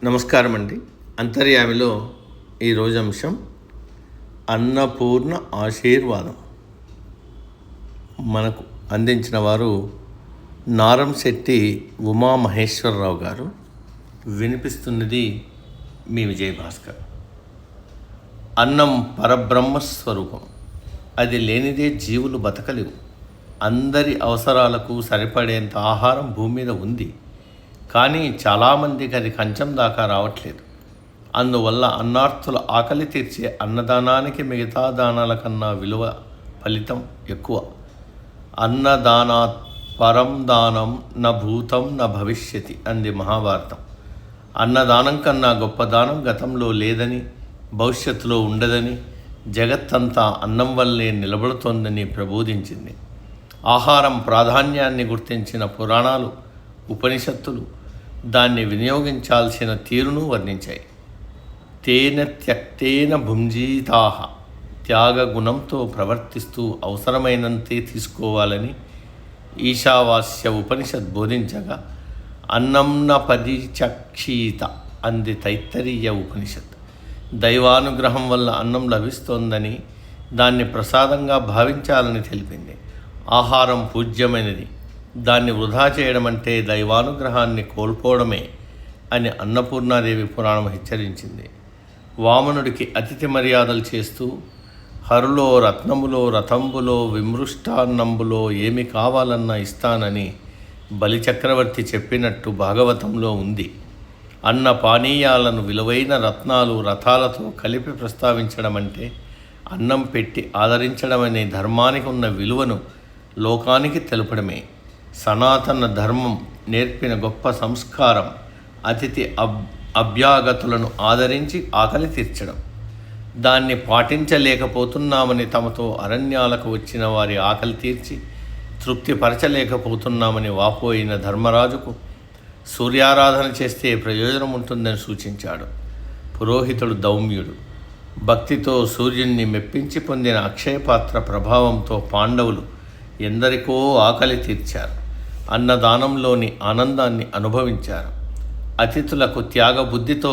నమస్కారం అండి. అంతర్యామిలో ఈరోజు అంశం అన్నపూర్ణ ఆశీర్వాదం. మనకు అందించిన వారు నారంశెట్టి ఉమామహేశ్వరరావు గారు. వినిపిస్తున్నది మీ విజయభాస్కర్. అన్నం పరబ్రహ్మస్వరూపం. అది లేనిదే జీవులు బతకలేవు. అందరి అవసరాలకు సరిపడేంత ఆహారం భూమి మీద ఉంది, కానీ చాలామందికి అది కంచం దాకా రావట్లేదు. అందువల్ల అన్నార్థుల ఆకలి తీర్చే అన్నదానానికి మిగతా దానాల కన్నా విలువ, ఫలితం ఎక్కువ. అన్నదానాత్ పరం దానం న భూతం న భవిష్యతి అంది మహాభారతం. అన్నదానం కన్నా గొప్ప దానం గతంలో లేదని, భవిష్యత్తులో ఉండదని, జగత్తంతా అన్నం వల్లే నిలబడుతోందని ప్రబోధించింది. ఆహారం ప్రాధాన్యాన్ని గుర్తించిన పురాణాలు, ఉపనిషత్తులు దాన్ని వినియోగించాల్సిన తీరును వర్ణించాయి. తేన త్యక్తేన భుంజీతాహ, త్యాగగుణంతో ప్రవర్తిస్తూ అవసరమైనంతే తీసుకోవాలని ఈశావాస్య ఉపనిషత్ బోధించగా, అన్నంన పరిచక్షీత అంది తైత్తరీయ ఉపనిషత్. దైవానుగ్రహం వల్ల అన్నం లభిస్తోందని, దాన్ని ప్రసాదంగా భావించాలని తెలిపింది. ఆహారం పూజ్యమైనది, దాన్ని వృధా చేయడం అంటే దైవానుగ్రహాన్ని కోల్పోవడమే అని అన్నపూర్ణాదేవి పురాణం హెచ్చరించింది. వామనుడికి అతిథి మర్యాదలు చేస్తూ హరులో రత్నములో రథంబులో విమృష్టాన్నంబులో ఏమి కావాలన్నా ఇస్తానని బలిచక్రవర్తి చెప్పినట్టు భాగవతంలో ఉంది. అన్న పానీయాలను విలువైన రత్నాలు, రథాలతో కలిపి ప్రస్తావించడం అంటే అన్నం పెట్టి ఆదరించడం అనే ధర్మానికి ఉన్న విలువను లోకానికి తెలుపడమే. సనాతన ధర్మం నేర్పిన గొప్ప సంస్కారం అతిథి అభ్యాగతులను ఆదరించి ఆకలి తీర్చడం. దాన్ని పాటించలేకపోతున్నామని తమతో అరణ్యాలకు వచ్చిన వారి ఆకలి తీర్చి తృప్తిపరచలేకపోతున్నామని వాపోయిన ధర్మరాజుకు సూర్యారాధన చేస్తే ప్రయోజనం ఉంటుందని సూచించాడు. పురోహితుడు దౌమ్యుడు భక్తితో సూర్యుణ్ణి మెప్పించి పొందిన అక్షయపాత్ర ప్రభావంతో పాండవులు ఎందరికో ఆకలి తీర్చారు. అన్నదానంలోని ఆనందాన్ని అనుభవించారు. అతిథులకు త్యాగబుద్ధితో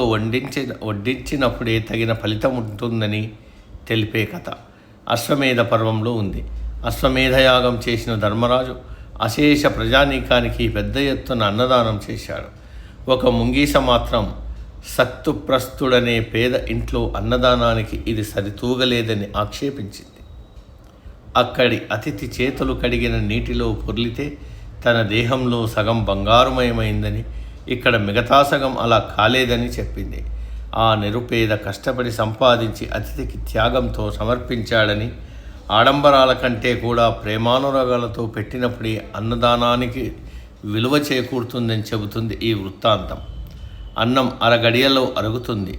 వడ్డించినప్పుడే తగిన ఫలితం ఉంటుందని తెలిపే కథ అశ్వమేధ పర్వంలో ఉంది. అశ్వమేధయాగం చేసిన ధర్మరాజు అశేష ప్రజానీకానికి పెద్ద ఎత్తున అన్నదానం చేశాడు. ఒక ముంగీస మాత్రం సక్తుప్రస్తుడనే పేద ఇంట్లో అన్నదానానికి ఇది సరితూగలేదని ఆక్షేపించింది. అక్కడి అతిథి చేతులు కడిగిన నీటిలో పొర్లితే తన దేహంలో సగం బంగారుమయమైందని, ఇక్కడ మిగతా సగం అలా కాలేదని చెప్పింది. ఆ నిరుపేద కష్టపడి సంపాదించి అతిథికి త్యాగంతో సమర్పించాడని, ఆడంబరాల కంటే కూడా ప్రేమానురాగాలతో పెట్టినప్పుడే అన్నదానానికి విలువ చేకూరుతుందని చెబుతుంది ఈ వృత్తాంతం. అన్నం అరగడియలో అరుగుతుంది,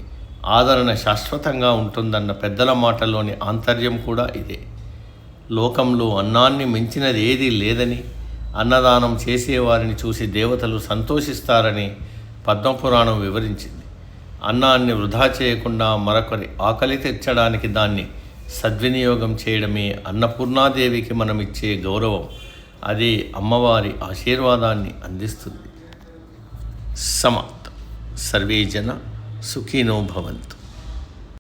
ఆదరణ శాశ్వతంగా ఉంటుందన్న పెద్దల మాటలోని ఆంతర్యం కూడా ఇదే. లోకంలో అన్నాన్ని మించినది ఏదీ లేదని, అన్నదానం చేసేవారిని చూసి దేవతలు సంతోషిస్తారని పద్మపురాణం వివరించింది. అన్నాన్ని వృధా చేయకుండా మరొకరి ఆకలి తెచ్చడానికి దాన్ని సద్వినియోగం చేయడమే అన్నపూర్ణాదేవికి మనమిచ్చే గౌరవం. అదే అమ్మవారి ఆశీర్వాదాన్ని అందిస్తుంది. సమాప్తం. సర్వే జన సుఖినో భవంతు.